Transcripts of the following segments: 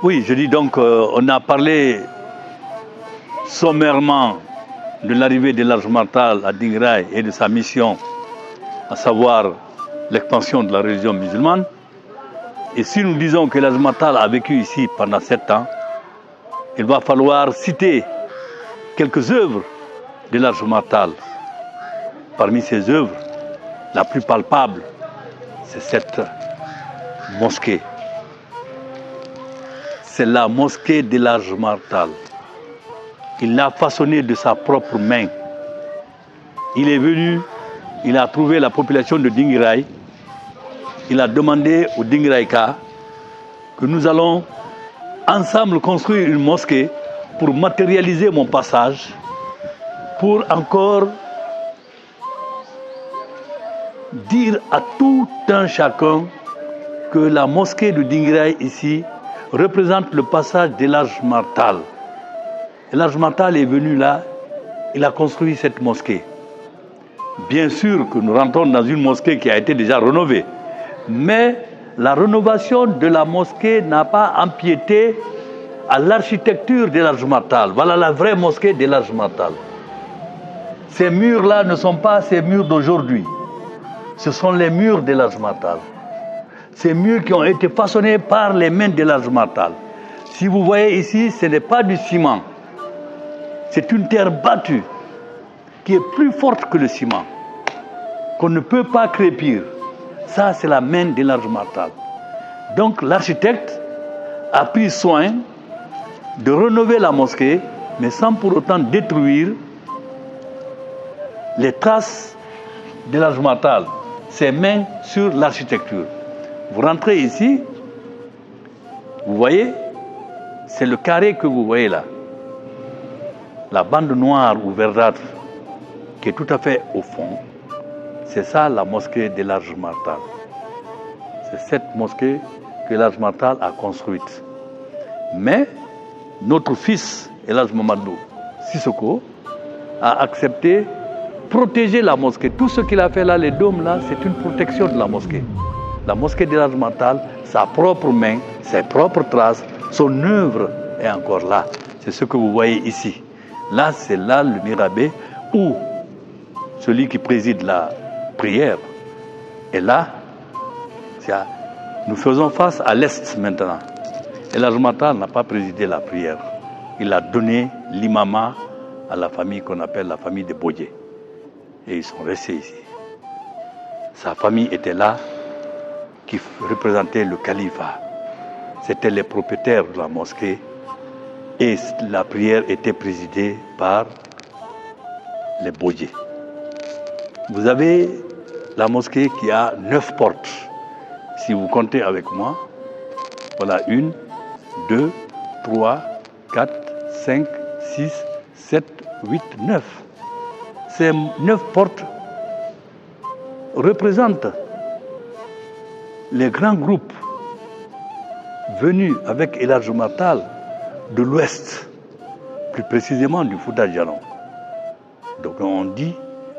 Oui, je dis donc, on a parlé sommairement de l'arrivée de l'Hadj Matal à Dingraï et de sa mission, à savoir l'expansion de la religion musulmane. Et si nous disons que l'Hadj Matal a vécu ici pendant 7 ans, il va falloir citer quelques œuvres de l'Hadj Matal. Parmi ces œuvres, la plus palpable, c'est cette mosquée. C'est la mosquée de l'Hadj Matal. Il l'a façonnée de sa propre main. Il est venu, il a trouvé la population de Dingraï. Il a demandé aux Dingraïka que nous allons ensemble construire une mosquée pour matérialiser mon passage, pour encore dire à tout un chacun que la mosquée de Dingraï ici représente le passage de l'Hadj Matal. L'Hadj Matal est venu là, il a construit cette mosquée. Bien sûr que nous rentrons dans une mosquée qui a été déjà rénovée, mais la rénovation de la mosquée n'a pas empiété à l'architecture de l'Hadj Matal. Voilà la vraie mosquée de l'Hadj Matal. Ces murs-là ne sont pas ces murs d'aujourd'hui. Ce sont les murs de l'Hadj Matal. Ces murs qui ont été façonnés par les mains de l'Hadj Matal. Si vous voyez ici, ce n'est pas du ciment. C'est une terre battue qui est plus forte que le ciment, qu'on ne peut pas crépir. Ça, c'est la main de l'Hadj Matal. Donc, l'architecte a pris soin de rénover la mosquée, mais sans pour autant détruire les traces de l'Hadj Matal, ses mains sur l'architecture. Vous rentrez ici, vous voyez, c'est le carré que vous voyez là. La bande noire ou verdâtre qui est tout à fait au fond, c'est ça la mosquée de l'Hadj Matal. C'est cette mosquée que l'Hadj Matal a construite. Mais notre fils, Elhadj Mamadou Sissoko, a accepté protéger la mosquée. Tout ce qu'il a fait là, les dômes là, c'est une protection de la mosquée. La mosquée de l'Hadj Matal, sa propre main, ses propres traces, son œuvre est encore là. C'est ce que vous voyez ici. Là, c'est là le mirabé où celui qui préside la prière est là. Nous faisons face à l'Est maintenant. Et l'Hadj Matal n'a pas présidé la prière. Il a donné l'imama à la famille qu'on appelle la famille des Bodje. Et ils sont restés ici. Sa famille était là, qui représentait le califat. C'était les propriétaires de la mosquée. Et la prière était présidée par les Bodje. Vous avez la mosquée qui a 9 portes. Si vous comptez avec moi, voilà 1, 2, 3, 4, 5, 6, 7, 8, 9. Ces 9 portes représentent les grands groupes venus avec Elhadj Matal de l'Ouest, plus précisément du Fouta Djallon. Donc on dit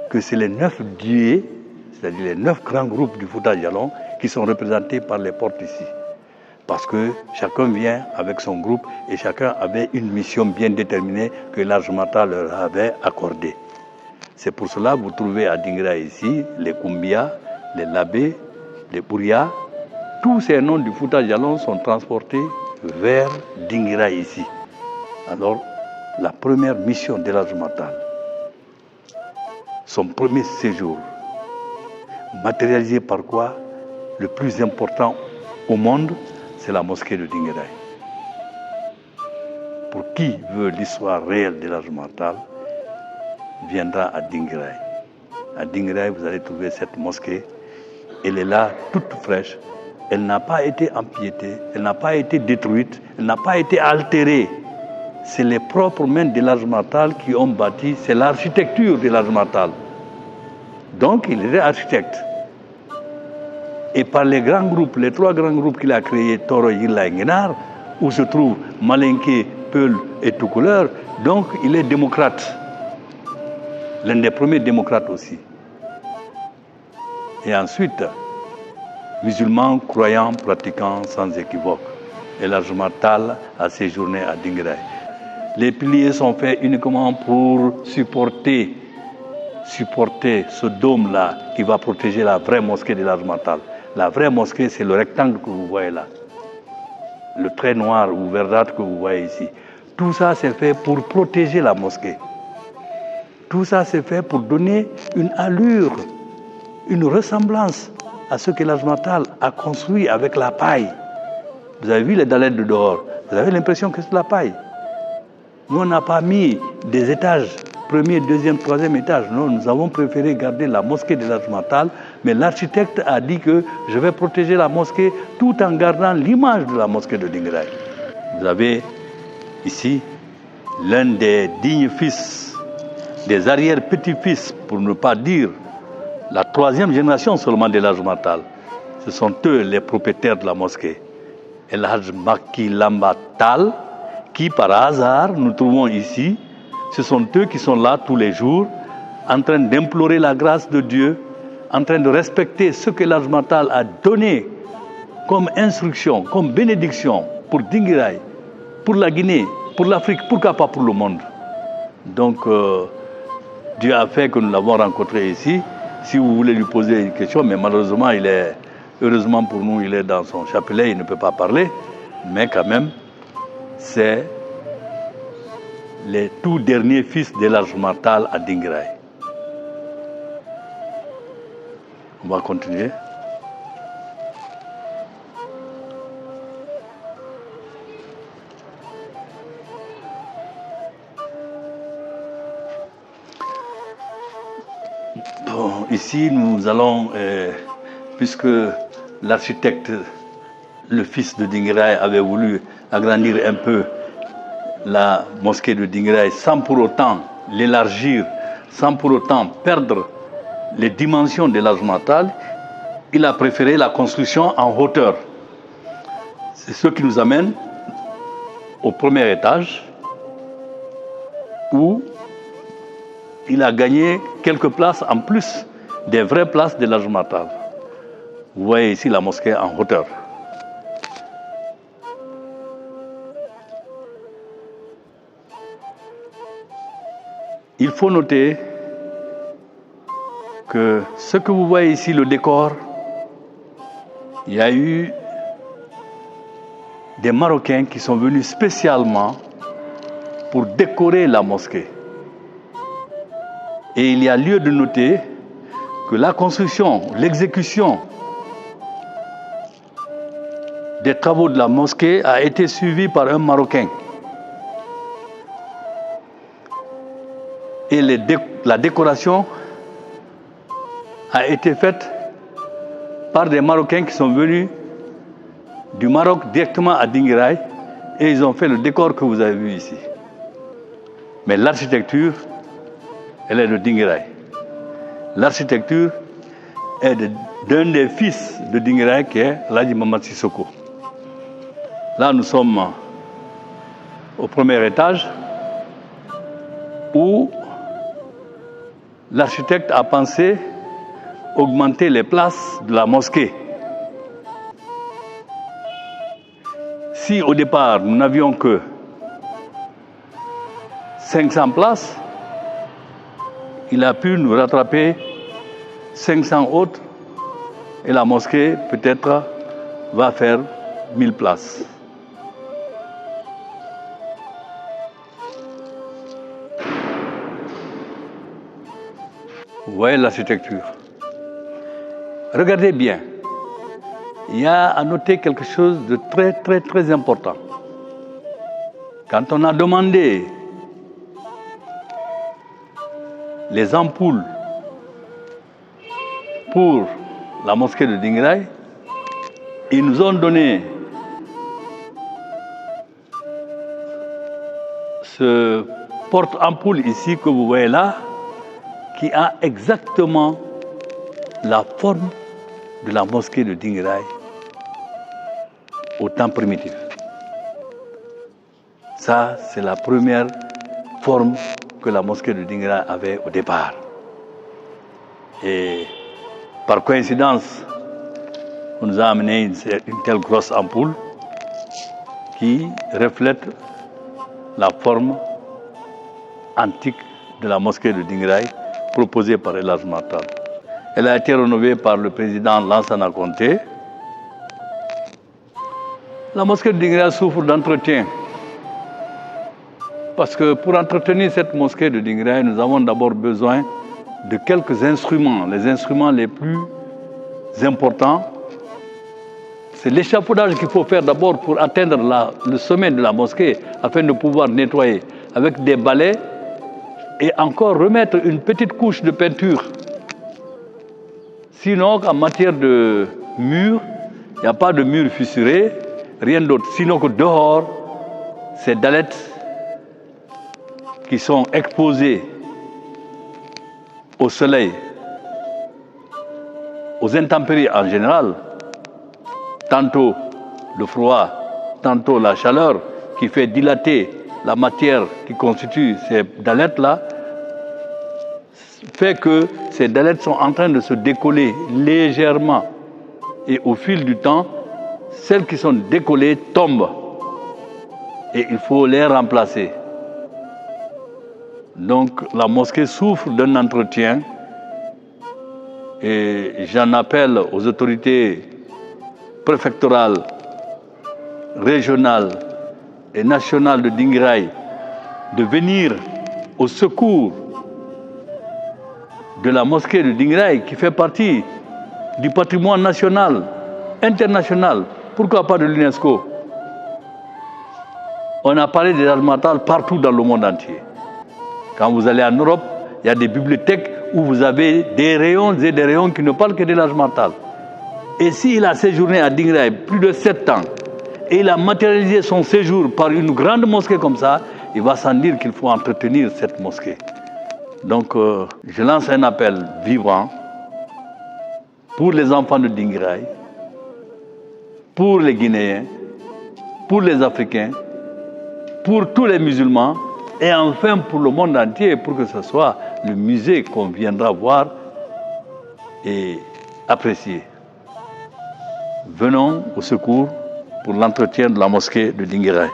que c'est les 9 dieux, c'est-à-dire les 9 grands groupes du Fouta Djallon qui sont représentés par les portes ici. Parce que chacun vient avec son groupe et chacun avait une mission bien déterminée que l'Hadj Matal leur avait accordée. C'est pour cela que vous trouvez à Dingraï ici les Koumbia, les Labé, les Bouria. Tous ces noms du Fouta Djallon sont transportés vers Dingraï ici. Alors, la première mission d'Elhadj Matal, son premier séjour, matérialisé par quoi? Le plus important au monde, c'est la mosquée de Dingraï. Pour qui veut l'histoire réelle d'Elhadj Matal, viendra à Dingraï. À Dingraï, vous allez trouver cette mosquée. Elle est là, toute fraîche. Elle n'a pas été empiétée, elle n'a pas été détruite, elle n'a pas été altérée. C'est les propres mains d'Elhadj Matal qui ont bâti, c'est l'architecture d'Elhadj Matal. Donc, il était architecte. Et par les grands groupes, les 3 grands groupes qu'il a créés, Toro, Yilla et Nguenar, où se trouvent Malinké, Peul et Toucouleur, donc il est démocrate. L'un des premiers démocrates aussi. Et ensuite, musulman, croyant, pratiquant sans équivoque. Elhadji Tall a séjourné à Dinguiraye. Les piliers sont faits uniquement pour supporter ce dôme-là qui va protéger la vraie mosquée d'Elhadji Tall. La vraie mosquée, c'est le rectangle que vous voyez là. Le trait noir ou verdâtre que vous voyez ici. Tout ça, c'est fait pour protéger la mosquée. Tout ça, c'est fait pour donner une allure, une ressemblance à ce qu'Elhadji Tall a construit avec la paille. Vous avez vu les dallettes de dehors, vous avez l'impression que c'est de la paille. Nous, on n'a pas mis des étages, premier, deuxième, troisième étage. Non, nous avons préféré garder la mosquée d'Elhadji Tall, mais l'architecte a dit que je vais protéger la mosquée tout en gardant l'image de la mosquée de Dinguiraye. Vous avez ici l'un des dignes fils, des arrière-petits-fils, pour ne pas dire la troisième génération seulement d'Elhadji Tall. Ce sont eux les propriétaires de la mosquée. Elhadji Macky Lamba Tall, qui par hasard nous trouvons ici, ce sont eux qui sont là tous les jours, en train d'implorer la grâce de Dieu, en train de respecter ce que Elhadji Tall a donné comme instruction, comme bénédiction pour Dinguiraye, pour la Guinée, pour l'Afrique, pourquoi pas pour le monde. Donc, Dieu a fait que nous l'avons rencontré ici. Si vous voulez lui poser une question, mais malheureusement, heureusement pour nous, il est dans son chapelet, il ne peut pas parler, mais quand même, c'est les tout derniers fils d'Elhadji Tall à Dinguiraye. On va continuer. Bon, ici, nous allons, puisque l'architecte, le fils de Dinguiraye, avait voulu agrandir un peu la mosquée de Dinguiraye sans pour autant l'élargir, sans pour autant perdre les dimensions d'Elhadji Tall, il a préféré la construction en hauteur. C'est ce qui nous amène au premier étage où il a gagné quelques places en plus des vraies places d'Elhadji Tall. Vous voyez ici la mosquée en hauteur. Il faut noter que ce que vous voyez ici, le décor, il y a eu des Marocains qui sont venus spécialement pour décorer la mosquée. Et il y a lieu de noter que la construction, l'exécution des travaux de la mosquée a été suivie par un Marocain. Et la décoration a été faite par des Marocains qui sont venus du Maroc directement à Dinguiraye et ils ont fait le décor que vous avez vu ici. Mais l'architecture, elle est de Dinguiraye. L'architecture est d'un des fils de Dinguiraye qui est Ladji Mamad Sissoko. Là, nous sommes au premier étage où l'architecte a pensé augmenter les places de la mosquée. Si au départ nous n'avions que 500 places, il a pu nous rattraper 500 autres et la mosquée peut-être va faire 1000 places. Vous voyez l'architecture. Regardez bien. Il y a à noter quelque chose de très, très, très important. Quand on a demandé les ampoules pour la mosquée de Dinguiraye, ils nous ont donné ce porte-ampoule ici que vous voyez là, qui a exactement la forme de la mosquée de Dinguiraye au temps primitif. Ça, c'est la première forme que la mosquée de Dinguiraye avait au départ. Et par coïncidence, on nous a amené une telle grosse ampoule. qui reflète la forme antique de la mosquée de Dinguiraye proposée par El Hadj Matar. Elle a été rénovée par le président Lansana Conté. La mosquée de Dinguiraye souffre d'entretien. Parce que pour entretenir cette mosquée de Dinguiraye, nous avons d'abord besoin de quelques instruments. Les instruments les plus importants, c'est l'échafaudage qu'il faut faire d'abord pour atteindre le sommet de la mosquée afin de pouvoir nettoyer avec des balais et encore remettre une petite couche de peinture. Sinon, en matière de mur, il n'y a pas de mur fissuré, rien d'autre. Sinon que dehors, ces dallettes qui sont exposées au soleil, aux intempéries en général, tantôt le froid, tantôt la chaleur qui fait dilater la matière qui constitue ces dallettes-là, fait que ces dallettes sont en train de se décoller légèrement. Et au fil du temps, celles qui sont décollées tombent. Et il faut les remplacer. Donc la mosquée souffre d'un entretien et j'en appelle aux autorités préfectorales, régionales et nationales de Dinguiraye de venir au secours de la mosquée de Dinguiraye qui fait partie du patrimoine national, international, pourquoi pas de l'UNESCO. On a parlé des El Hadj Matar partout dans le monde entier. Quand vous allez en Europe, il y a des bibliothèques où vous avez des rayons et des rayons qui ne parlent que de El Hadj Matar. Et s'il a séjourné à Dinguiraye plus de 7 ans, et il a matérialisé son séjour par une grande mosquée comme ça, il va sans dire qu'il faut entretenir cette mosquée. Donc, je lance un appel vivant pour les enfants de Dinguiraye, pour les Guinéens, pour les Africains, pour tous les musulmans, et enfin pour le monde entier, pour que ce soit le musée qu'on viendra voir et apprécier. Venons au secours pour l'entretien de la mosquée de Dinguiraye.